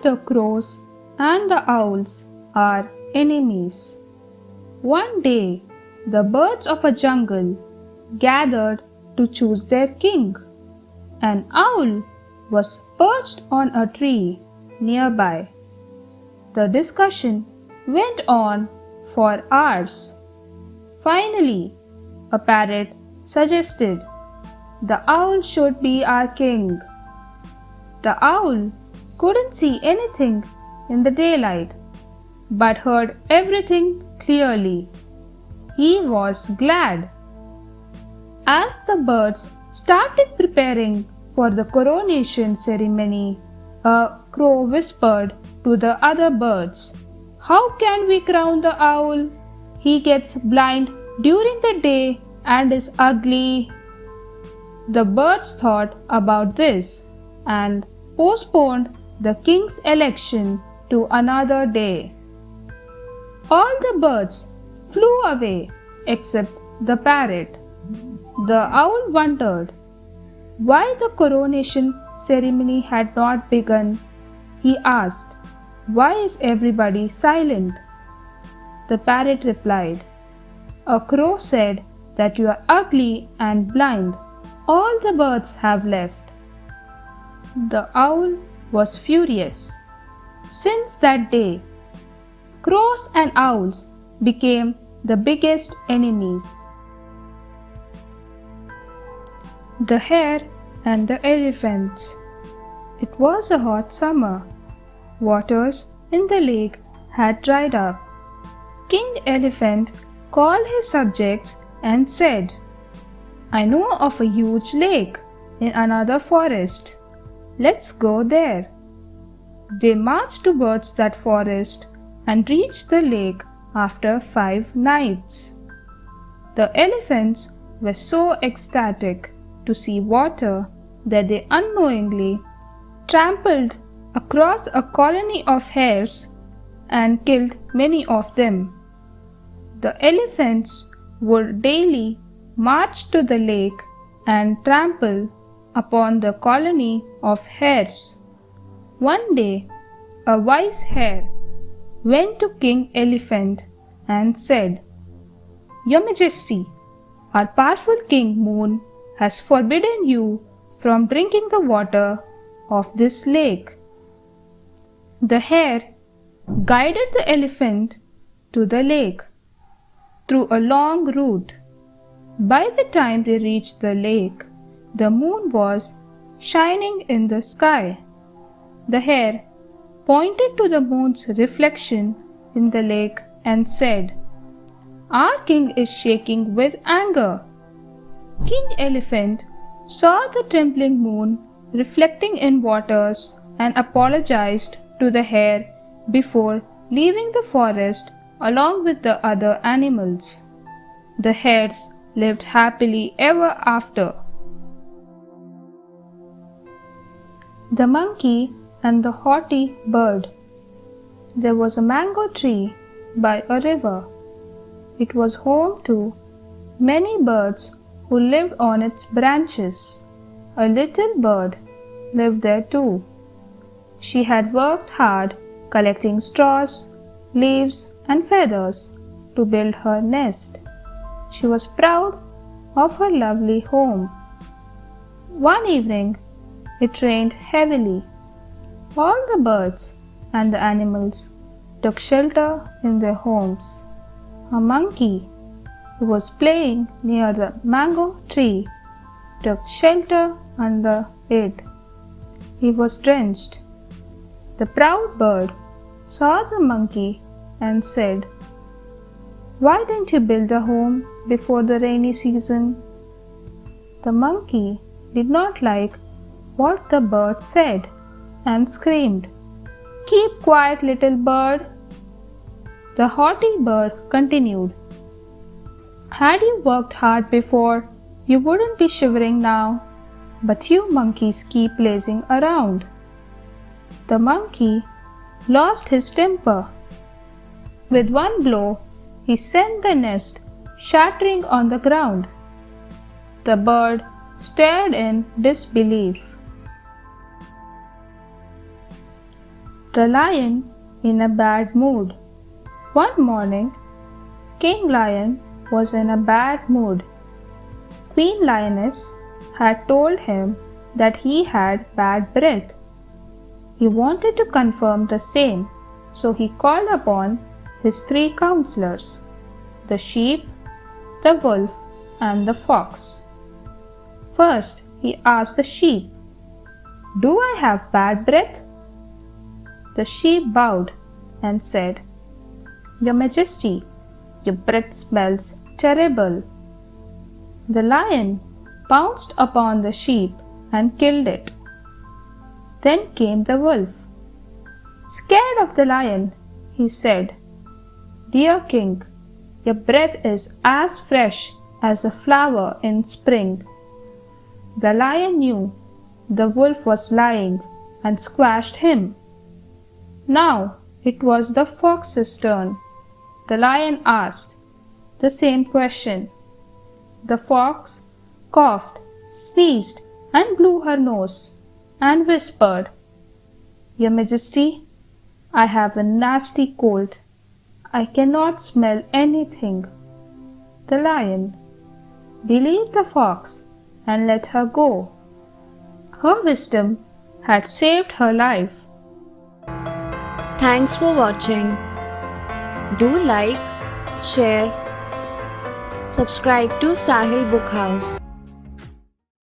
the crows and the owls are enemies. One day, the birds of a jungle gathered to choose their king. An owl was perched on a tree nearby. The discussion went on for hours. Finally, a parrot suggested the owl should be our king. The owl couldn't see anything in the daylight, but heard everything clearly. He was glad. As the birds started preparing for the coronation ceremony, a crow whispered to the other birds, "How can we crown the owl? He gets blind during the day and is ugly." The birds thought about this and postponed the king's election to another day. All the birds flew away except the parrot. The owl wondered why the coronation ceremony had not begun. He asked, "Why is everybody silent?" The parrot replied, "A crow said that you are ugly and blind. All the birds have left." The owl was furious. Since that day, crows and owls became the biggest enemies. The hare and the elephants. It was a hot summer. Waters in the lake had dried up. King Elephant called his subjects and said, "I know of a huge lake in another forest. Let's go there." They marched towards that forest and reached the lake after 5 nights. The elephants were so ecstatic to see water that they unknowingly trampled across a colony of hares and killed many of them. The elephants would daily march to the lake and trample upon the colony of hares. One day, a wise hare went to King Elephant and said, "Your Majesty, our powerful King Moon has forbidden you from drinking the water of this lake." The hare guided the elephant to the lake through a long route. By the time they reached the lake, the moon was shining in the sky. The hare pointed to the moon's reflection in the lake and said, "Our king is shaking with anger." King Elephant saw the trembling moon reflecting in waters and apologized to the hare before leaving the forest along with the other animals. The hares lived happily ever after. The monkey and the haughty bird. There was a mango tree by a river. It was home to many birds who lived on its branches. A little bird lived there too. She had worked hard collecting straws, leaves, and feathers to build her nest. She was proud of her lovely home. One evening, it rained heavily. All the birds and the animals took shelter in their homes. A monkey who was playing near the mango tree took shelter under it. He was drenched. The proud bird saw the monkey and said, "Why didn't you build a home before the rainy season?" The monkey did not like what the bird said and screamed, "Keep quiet, little bird." The haughty bird continued, "Had you worked hard before, you wouldn't be shivering now, but you monkeys keep lazing around." The monkey lost his temper. With one blow, he sent the nest shattering on the ground. The bird stared in disbelief. The Lion in a Bad Mood. One morning, King Lion was in a bad mood. Queen Lioness had told him that he had bad breath. He wanted to confirm the same, so he called upon his three counselors, the sheep, the wolf, and the fox. First, he asked the sheep, "Do I have bad breath?" The sheep bowed and said, "Your Majesty, your breath smells terrible." The lion pounced upon the sheep and killed it. Then came the wolf. Scared of the lion, he said, "Dear king, your breath is as fresh as a flower in spring." The lion knew the wolf was lying and squashed him. Now it was the fox's turn. The lion asked the same question. The fox coughed, sneezed, and blew her nose, and whispered, "Your Majesty, I have a nasty cold. I cannot smell anything." The lion believed the fox and let her go. Her wisdom had saved her life. Thanks for watching. Do like, share, subscribe to Sahil Book House.